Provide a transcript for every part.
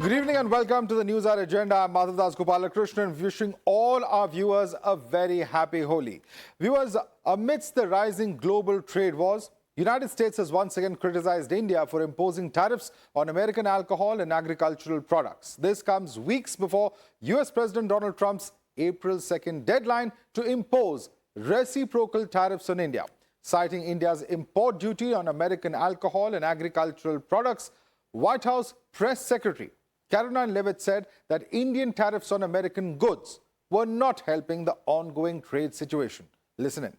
Good evening and welcome to the Newshour Agenda. I'm Madhavdas GK, wishing all our viewers a very happy Holi. Viewers, amidst the rising global trade wars, United States has once again criticized India for imposing tariffs on American alcohol and agricultural products. This comes weeks before US President Donald Trump's April 2nd deadline to impose reciprocal tariffs on India. Citing India's import duty on American alcohol and agricultural products, White House Press Secretary Caroline Leavitt said that Indian tariffs on American goods were not helping the ongoing trade situation. Listen in.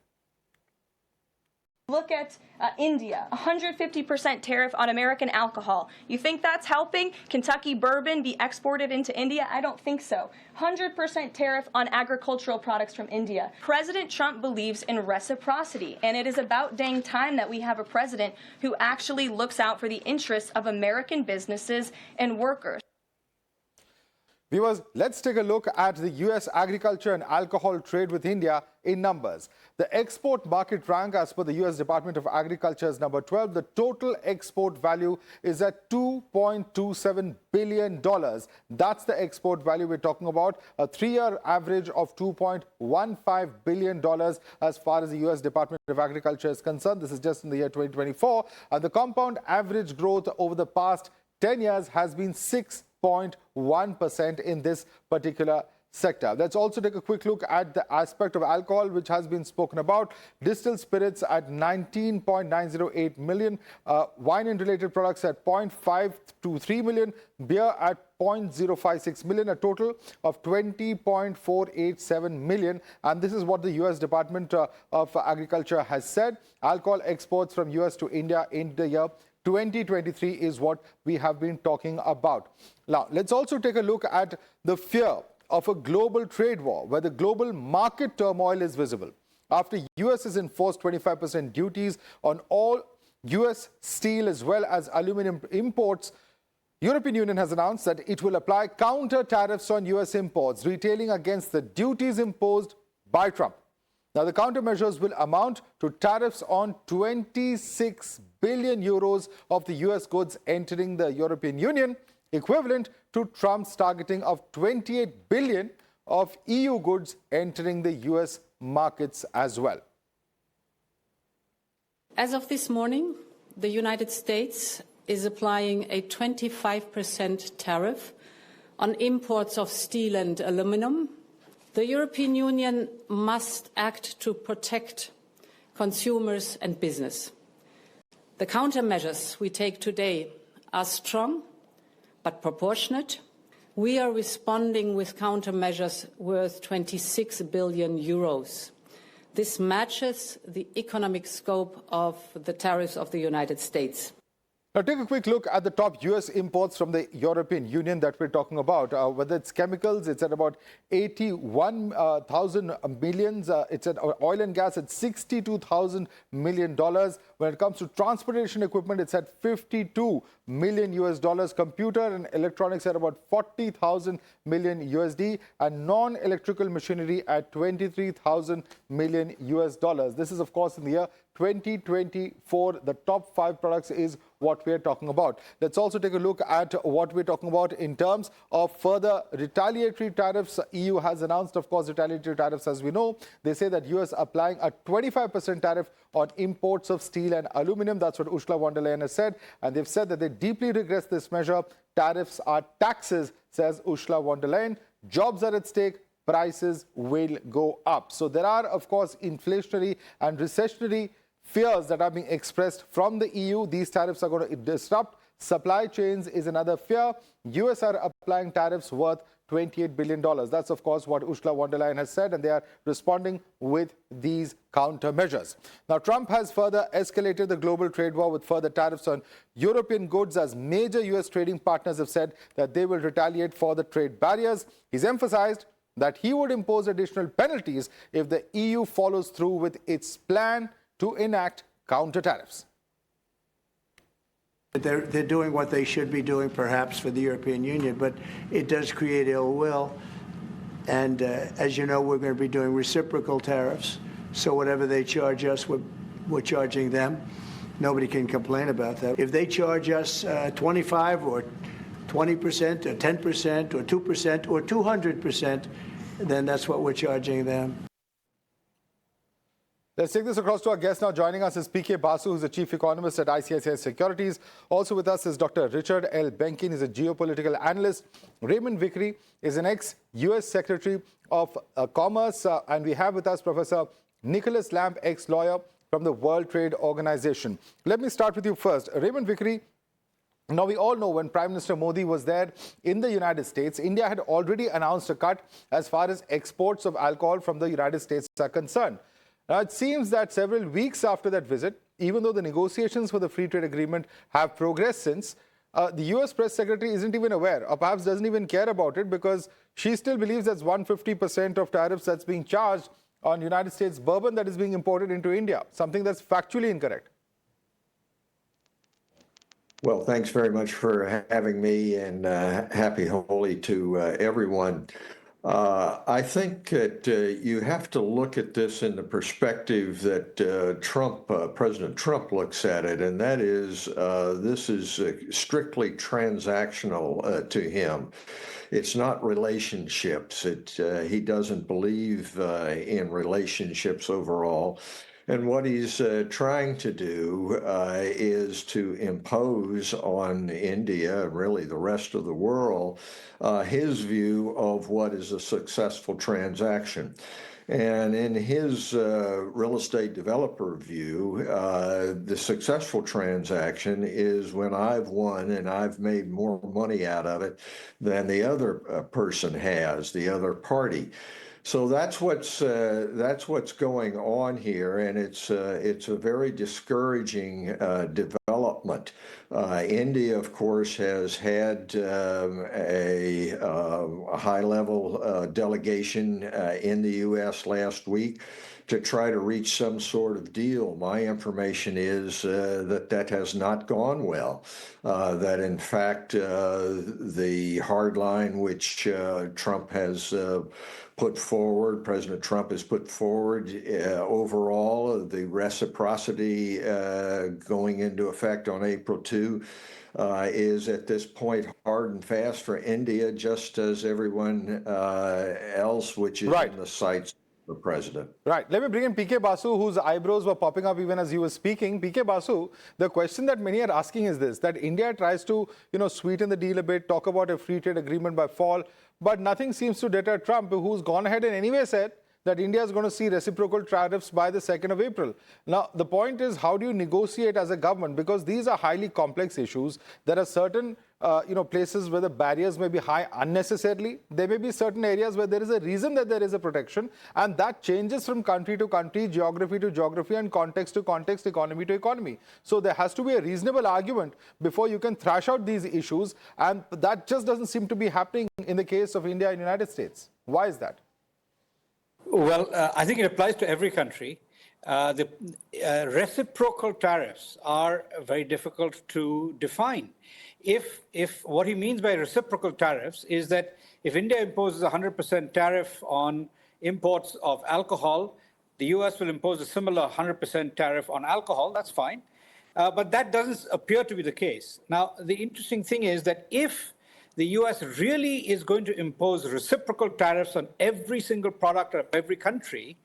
Look at India, 150% tariff on American alcohol. You think that's helping Kentucky bourbon be exported into India? I don't think so. 100% tariff on agricultural products from India. President Trump believes in reciprocity, and it is about dang time that we have a president who actually looks out for the interests of American businesses and workers. Viewers, let's take a look at the U.S. agriculture and alcohol trade with India in numbers. The export market rank as per the U.S. Department of Agriculture is number 12. The total export value is at $2.27 billion. That's the export value we're talking about, a three-year average of $2.15 billion as far as the U.S. Department of Agriculture is concerned. This is just in the year 2024. And the compound average growth over the past 10 years has been 6.1% in this particular sector. Let's also take a quick look at the aspect of alcohol, which has been spoken about. Distilled spirits at 19.908 million, wine and related products at 0.523 million, beer at 0.056 million, a total of 20.487 million. And this is what the U.S. Department of Agriculture has said. Alcohol exports from U.S. to India in the year 2023 is what we have been talking about. Now, let's also take a look at the fear of a global trade war where the global market turmoil is visible. After US has enforced 25% duties on all US steel as well as aluminum imports, European Union has announced that it will apply counter tariffs on US imports, retailing against the duties imposed by Trump. Now, the countermeasures will amount to tariffs on 26 billion euros of the US goods entering the European Union, equivalent to Trump's targeting of 28 billion of EU goods entering the US markets as well. As of this morning, the United States is applying a 25% tariff on imports of steel and aluminum. The European Union must act to protect consumers and business. The countermeasures we take today are strong but proportionate. We are responding with countermeasures worth 26 billion euros. This matches the economic scope of the tariffs of the United States. Now, take a quick look at the top U.S. imports from the European Union that we're talking about. Whether it's chemicals, it's at about 81,000 millions. It's at oil and gas at $62,000 million. When it comes to transportation equipment, it's at $52 million US. Computer and electronics at about 40,000 million USD, and non-electrical machinery at 23,000 million US dollars. This is, of course, in the year 2024. The top 5 products is what we're talking about. Let's also take a look at what we're talking about in terms of further retaliatory tariffs. EU has announced, of course, retaliatory tariffs, as we know. They say that US applying a 25% tariff on imports of steel and aluminum. That's what Ursula von der Leyen has said. And they've said that they deeply regret this measure. Tariffs are taxes, says Ursula von der Leyen. Jobs are at stake. Prices will go up. So there are, of course, inflationary and recessionary fears that are being expressed from the EU. These tariffs are going to disrupt supply chains is another fear. US are applying tariffs worth $28 billion. That's, of course, what Ursula von der Leyen has said, and they are responding with these countermeasures. Now, Trump has further escalated the global trade war with further tariffs on European goods, as major US trading partners have said that they will retaliate for the trade barriers. He's emphasized that he would impose additional penalties if the EU follows through with its plan to enact counter tariffs. They're doing what they should be doing, perhaps, for the European Union, but it does create ill will. And as you know, we're going to be doing reciprocal tariffs. So whatever they charge us, we're charging them. Nobody can complain about that. If they charge us 25 or 20% or 10% or 2% or 200%, then that's what we're charging them. Let's take this across to our guest now. Joining us is PK Basu, who's the chief economist at ICICI Securities. Also with us is Dr. Richard L. Benkin. He's a geopolitical analyst. Raymond Vickery is an ex-US Secretary of Commerce. And we have with us Professor Nicholas Lamp, ex-lawyer from the World Trade Organization. Let me start with you first. Raymond Vickery, now we all know when Prime Minister Modi was there in the United States, India had already announced a cut as far as exports of alcohol from the United States are concerned. Now, it seems that several weeks after that visit, even though the negotiations for the free trade agreement have progressed since, the US press secretary isn't even aware, or perhaps doesn't even care about it, because she still believes that's 150% of tariffs that's being charged on United States bourbon that is being imported into India, something that's factually incorrect. Well, thanks very much for having me, and happy Holi to everyone. I think that you have to look at this in the perspective that President Trump looks at it, and that is this is strictly transactional to him. It's not relationships. He doesn't believe in relationships overall. And what he's trying to do is to impose on India, and really the rest of the world, his view of what is a successful transaction. And in his real estate developer view, the successful transaction is when I've won and I've made more money out of it than the other person has, the other party. So that's what's going on here, and it's a very discouraging development. India, of course, has had a high-level delegation in the U.S. last week to try to reach some sort of deal. My information is that has not gone well, that in fact the hard line which Trump has President Trump has put forward overall, the reciprocity going into effect on April 2, is at this point hard and fast for India, just as everyone else, which is in the sights of the president. Right. Let me bring in PK Basu, whose eyebrows were popping up even as you were speaking. PK Basu, the question that many are asking is this, that India tries to, sweeten the deal a bit, talk about a free trade agreement by fall, but nothing seems to deter Trump, who's gone ahead and anyway said that India is going to see reciprocal tariffs by the 2nd of April. Now, the point is, how do you negotiate as a government? Because these are highly complex issues. There are certain places where the barriers may be high unnecessarily. There may be certain areas where there is a reason that there is a protection, and that changes from country to country, geography to geography, and context to context, economy to economy. So there has to be a reasonable argument before you can thrash out these issues, and that just doesn't seem to be happening in the case of India and United States. Why is that? Well, I think it applies to every country. The reciprocal tariffs are very difficult to define. If what he means by reciprocal tariffs is that if India imposes a 100% tariff on imports of alcohol, the US will impose a similar 100% tariff on alcohol, that's fine. But that doesn't appear to be the case. Now, the interesting thing is that if the US really is going to impose reciprocal tariffs on every single product of every country,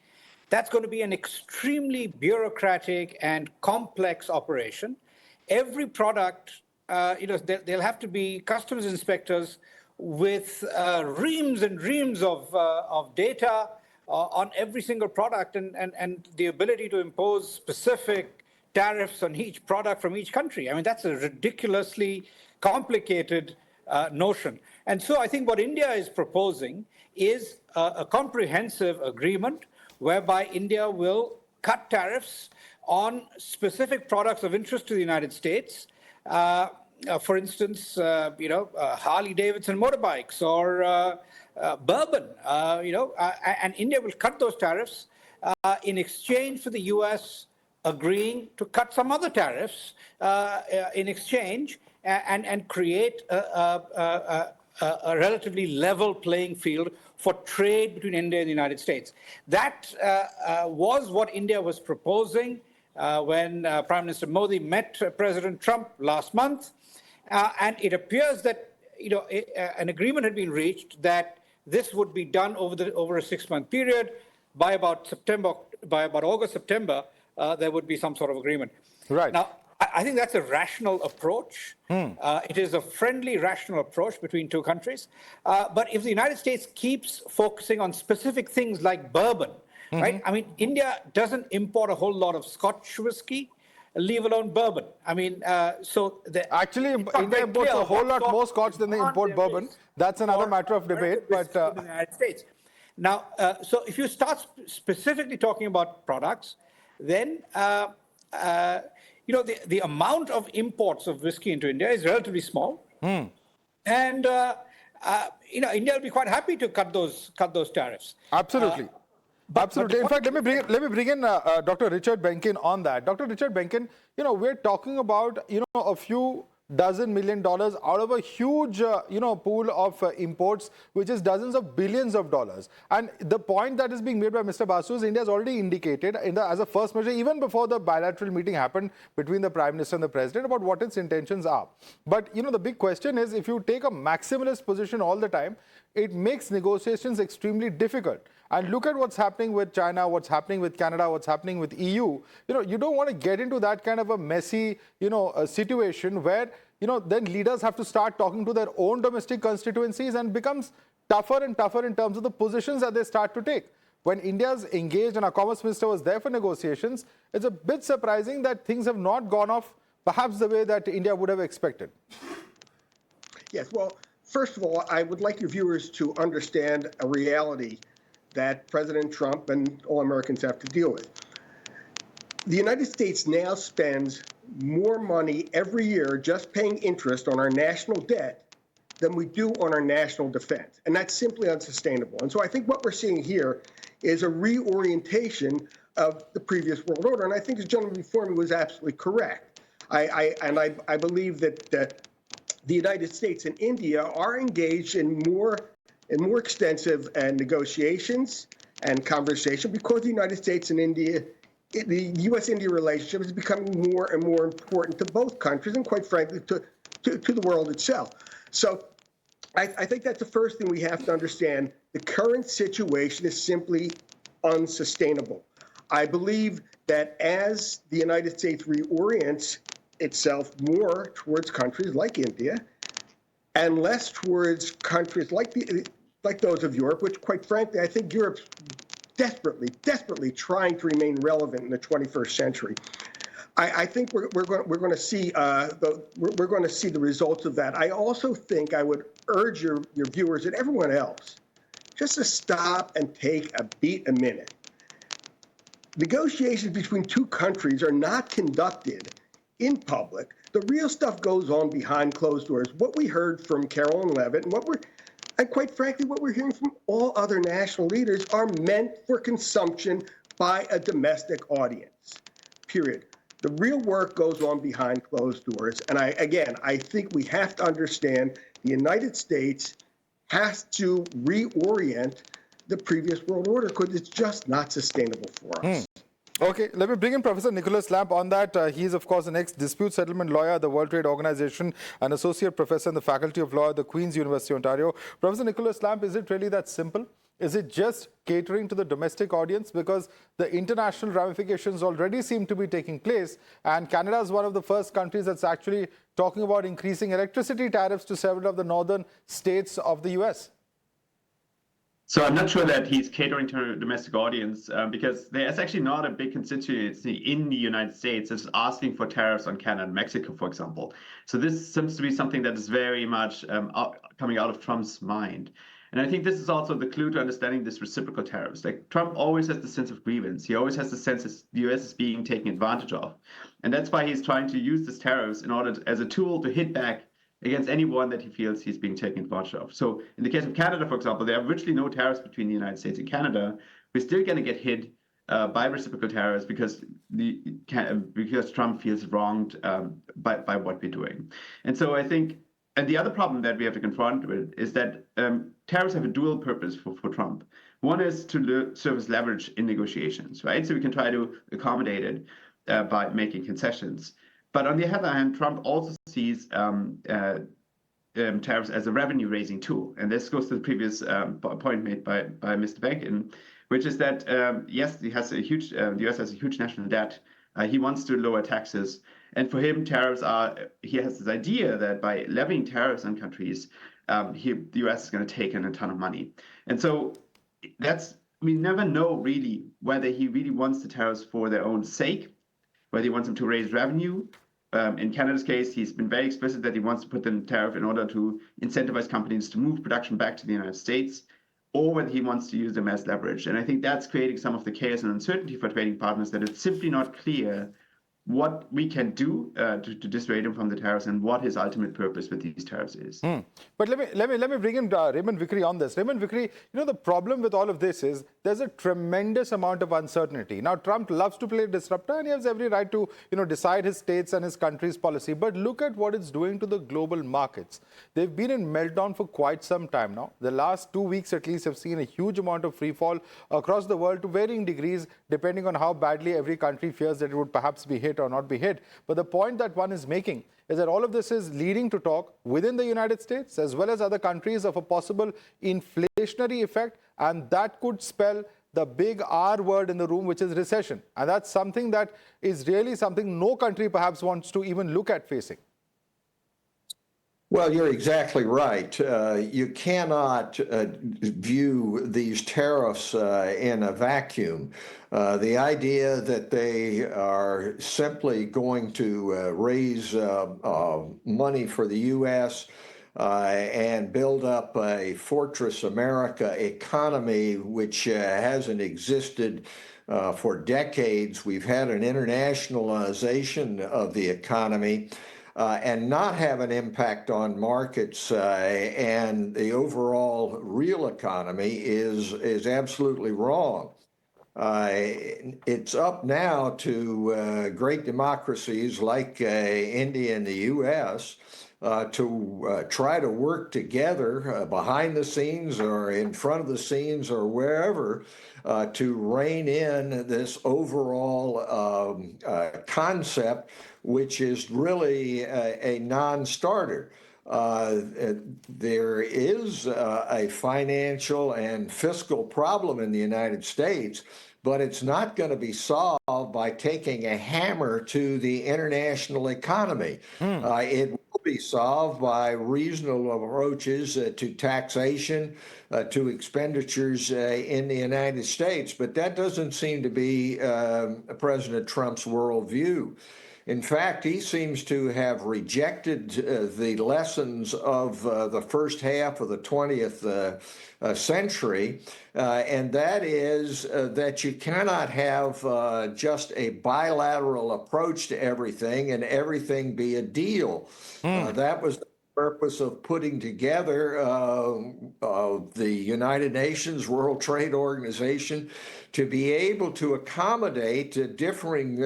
that's going to be an extremely bureaucratic and complex operation. Every product, there'll have to be customs inspectors with reams and reams of data on every single product and the ability to impose specific tariffs on each product from each country. I mean, that's a ridiculously complicated notion. And so I think what India is proposing is a comprehensive agreement whereby India will cut tariffs on specific products of interest to the United States. For instance, Harley Davidson motorbikes or bourbon, and India will cut those tariffs in exchange for the U.S. agreeing to cut some other tariffs in exchange and create a relatively level playing field for trade between India and the United States. That was what India was proposing when Prime Minister Modi met President Trump last month. And it appears that an agreement had been reached that this would be done over a 6-month period. By about August, September, there would be some sort of agreement. Right. Now, I think that's a rational approach. It is a friendly, rational approach between two countries. But if the United States keeps focusing on specific things like bourbon, right? I mean, India doesn't import a whole lot of Scotch whiskey, leave alone bourbon. I mean, Actually, India imports a whole lot more Scotch than they import bourbon. That's another matter of debate. But in the United States. Now, so if you start specifically talking about products, then the amount of imports of whiskey into India is relatively small, and India will be quite happy to cut those tariffs. Absolutely. Absolutely. In fact, let me bring in Dr. Richard Benkin on that. Dr. Richard Benkin, we're talking about a few dozen $1 million out of a huge pool of imports, which is dozens of billions of dollars. And the point that is being made by Mr. Basu is India has already indicated as a first measure, even before the bilateral meeting happened between the Prime Minister and the President, about what its intentions are. But the big question is, if you take a maximalist position all the time, it makes negotiations extremely difficult. And look at what's happening with China, what's happening with Canada, what's happening with EU. You don't want to get into that kind of a messy, situation where, then leaders have to start talking to their own domestic constituencies, and becomes tougher and tougher in terms of the positions that they start to take. When India's engaged and our Commerce Minister was there for negotiations, it's a bit surprising that things have not gone off perhaps the way that India would have expected. Yes, well, first of all, I would like your viewers to understand a reality that President Trump and all Americans have to deal with. The United States now spends more money every year just paying interest on our national debt than we do on our national defense. And that's simply unsustainable. And so I think what we're seeing here is a reorientation of the previous world order. And I think the gentleman before me was absolutely correct. I believe that the United States and India are engaged in more extensive negotiations and conversation, because the United States and India, the U.S.-India relationship is becoming more and more important to both countries, and quite frankly, to the world itself. So I think that's the first thing we have to understand. The current situation is simply unsustainable. I believe that as the United States reorients itself more towards countries like India and less towards countries like those of Europe, which, quite frankly, I think Europe's desperately trying to remain relevant in the 21st century. I think we're going to see the results of that. I also think I would urge your viewers and everyone else just to stop and take a minute. Negotiations between two countries are not conducted in public. The real stuff goes on behind closed doors. What we heard from Carolyn Levitt and quite frankly, what we're hearing from all other national leaders are meant for consumption by a domestic audience, period. The real work goes on behind closed doors. And I think we have to understand the United States has to reorient the previous world order, because it's just not sustainable for us. Okay, let me bring in Professor Nicholas Lamp on that. He's, of course, an ex-dispute settlement lawyer at the World Trade Organization, an associate professor in the Faculty of Law at the Queen's University, Ontario. Professor Nicholas Lamp, is it really that simple? Is it just catering to the domestic audience? Because the international ramifications already seem to be taking place, and Canada is one of the first countries that's actually talking about increasing electricity tariffs to several of the northern states of the U.S. So I'm not sure that he's catering to a domestic audience, because there's actually not a big constituency in the United States that's asking for tariffs on Canada and Mexico, for example. So this seems to be something that is very much coming out of Trump's mind. And I think this is also the clue to understanding this reciprocal tariffs. Like, Trump always has the sense of grievance. He always has the sense that the U.S. is being taken advantage of. And that's why he's trying to use these tariffs in order as a tool to hit back against anyone that he feels he's being taken advantage of. So in the case of Canada, for example, there are virtually no tariffs between the United States and Canada. We're still going to get hit by reciprocal tariffs because Trump feels wronged by what we're doing. And so I think, and the other problem that we have to confront with is that tariffs have a dual purpose for Trump. One is to serve as leverage in negotiations, right? So we can try to accommodate it by making concessions. But on the other hand, Trump also sees tariffs as a revenue-raising tool. And this goes to the previous point made by Mr. Beck, which is that, yes, the US has a huge national debt. He wants to lower taxes. And for him, he has this idea that by levying tariffs on countries, the US is going to take in a ton of money. And so we never know really whether he really wants the tariffs for their own sake, whether he wants them to raise revenue. In Canada's case, he's been very explicit that he wants to put the tariff in order to incentivize companies to move production back to the United States, or whether he wants to use them as leverage. And I think that's creating some of the chaos and uncertainty for trading partners, that it's simply not clear what we can do to dissuade him from the tariffs and what his ultimate purpose with these tariffs is. But let me bring in Raymond Vickery on this. Raymond Vickery, the problem with all of this is there's a tremendous amount of uncertainty. Now, Trump loves to play disruptor, and he has every right to decide his states and his country's policy. But look at what it's doing to the global markets. They've been in meltdown for quite some time now. The last 2 weeks at least have seen a huge amount of free fall across the world to varying degrees, depending on how badly every country fears that it would perhaps be hit or not be hit. But the point that one is making is that all of this is leading to talk within the United States as well as other countries of a possible inflationary effect, and that could spell the big R word in the room, which is recession. And that's something that is really something no country perhaps wants to even look at facing. Well, you're exactly right. You cannot view these tariffs in a vacuum. The idea that they are simply going to raise money for the U.S. And build up a Fortress America economy, which hasn't existed for decades. We've had an internationalization of the economy. And not have an impact on markets and the overall real economy is absolutely wrong. It's up now to great democracies like India and the U.S. To try to work together behind the scenes or in front of the scenes or wherever to rein in this overall concept, which is really a non-starter. There is a financial and fiscal problem in the United States, but it's not going to be solved by taking a hammer to the international economy. It will be solved by reasonable approaches to taxation, to expenditures in the United States, but that doesn't seem to be President Trump's worldview. In fact, he seems to have rejected the lessons of the first half of the 20th century, and that is that you cannot have just a bilateral approach to everything and everything be a deal. That was the purpose of putting together the United Nations World Trade Organization to be able to accommodate differing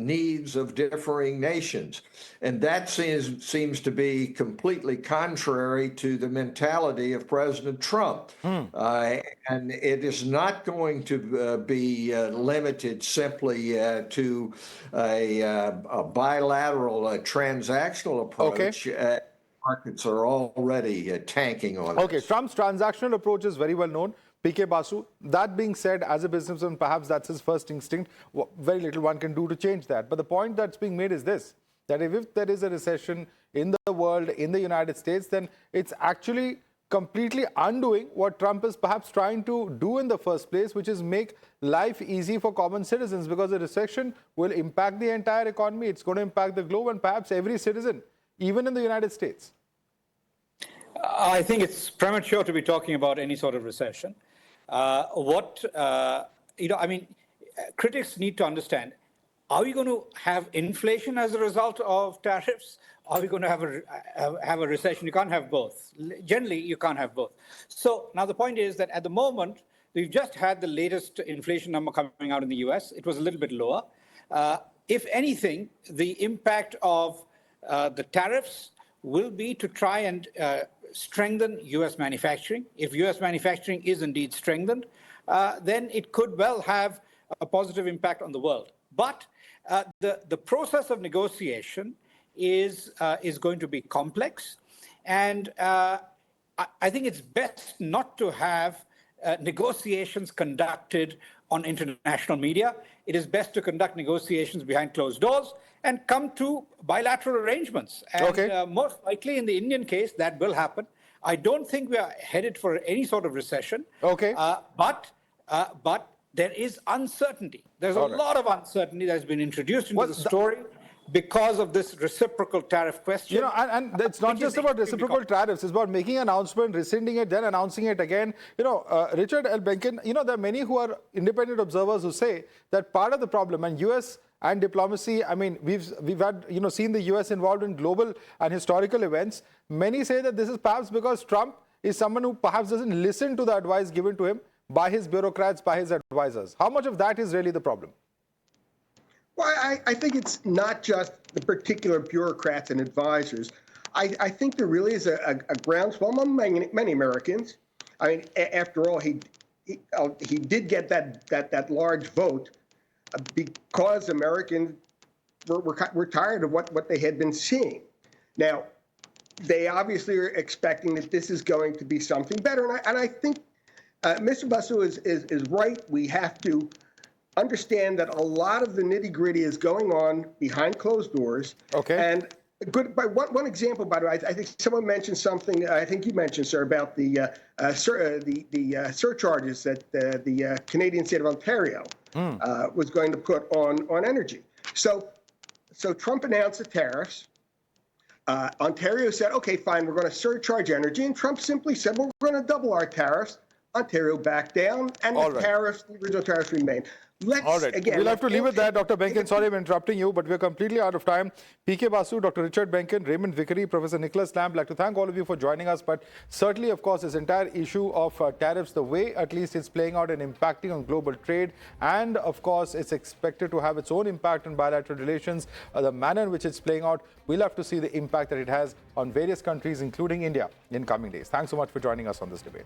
needs of differing nations. And that seems to be completely contrary to the mentality of President Trump. And it is not going to be limited simply to a bilateral transactional approach. Okay. Markets are already tanking on Okay, this. Trump's transactional approach is very well known. PK Basu, that being said, as a businessman, perhaps that's his first instinct. Very little one can do to change that. But the point that's being made is this, that if there is a recession in the world, in the United States, then it's actually completely undoing what Trump is perhaps trying to do in the first place, which is make life easy for common citizens, because a recession will impact the entire economy. It's going to impact the globe and perhaps every citizen, even in the United States. I think it's premature to be talking about any sort of recession. Critics need to understand, are we going to have inflation as a result of tariffs? Are we going to have a recession? You can't have both. Generally, you can't have both. So now the point is that at the moment, we've just had the latest inflation number coming out in the US. It was a little bit lower. If anything, the impact of the tariffs will be to try and strengthen US manufacturing. If US manufacturing is indeed strengthened, then it could well have a positive impact on the world. But the process of negotiation is going to be complex, And I think it's best not to have negotiations conducted on international media. It is best to conduct negotiations behind closed doors and come to bilateral arrangements. And most likely in the Indian case, that will happen. I don't think we are headed for any sort of recession. But there is uncertainty. There's a lot of uncertainty that's been introduced into the story because of this reciprocal tariff question. You know, and it's not just about reciprocal tariffs. It's about making an announcement, rescinding it, then announcing it again. You know, Richard L. Benkin, you know, there are many who are independent observers who say that part of the problem, and U.S. and diplomacy, I mean, we've had, you know, seen the U.S. involved in global and historical events. Many say that this is perhaps because Trump is someone who perhaps doesn't listen to the advice given to him by his bureaucrats, by his advisors. How much of that is really the problem? Well, I think it's not just the particular bureaucrats and advisors. I think there really is a groundswell among many Americans. I mean, after all, he did get that large vote because Americans were tired of what they had been seeing. Now, they obviously are expecting that this is going to be something better, and I think Mr. Basu is right. We have to understand that a lot of the nitty-gritty is going on behind closed doors. And by one example, by the way, I think someone mentioned something. I think you mentioned, sir, about the surcharges that the Canadian state of Ontario was going to put on energy. So Trump announced the tariffs. Ontario said, "Okay, fine, we're going to surcharge energy," and Trump simply said, "Well, we're going to double our tariffs." Ontario backed down, and the original tariffs remain. Again, we'll have to leave it there, Dr. Benkin. Sorry I'm interrupting you, but we're completely out of time. PK Basu, Dr. Richard Benkin, Raymond Vickery, Professor Nicholas Lamb, I'd like to thank all of you for joining us. But certainly, of course, this entire issue of tariffs, the way at least it's playing out and impacting on global trade, and of course, it's expected to have its own impact on bilateral relations, the manner in which it's playing out, we'll have to see the impact that it has on various countries, including India, in coming days. Thanks so much for joining us on this debate.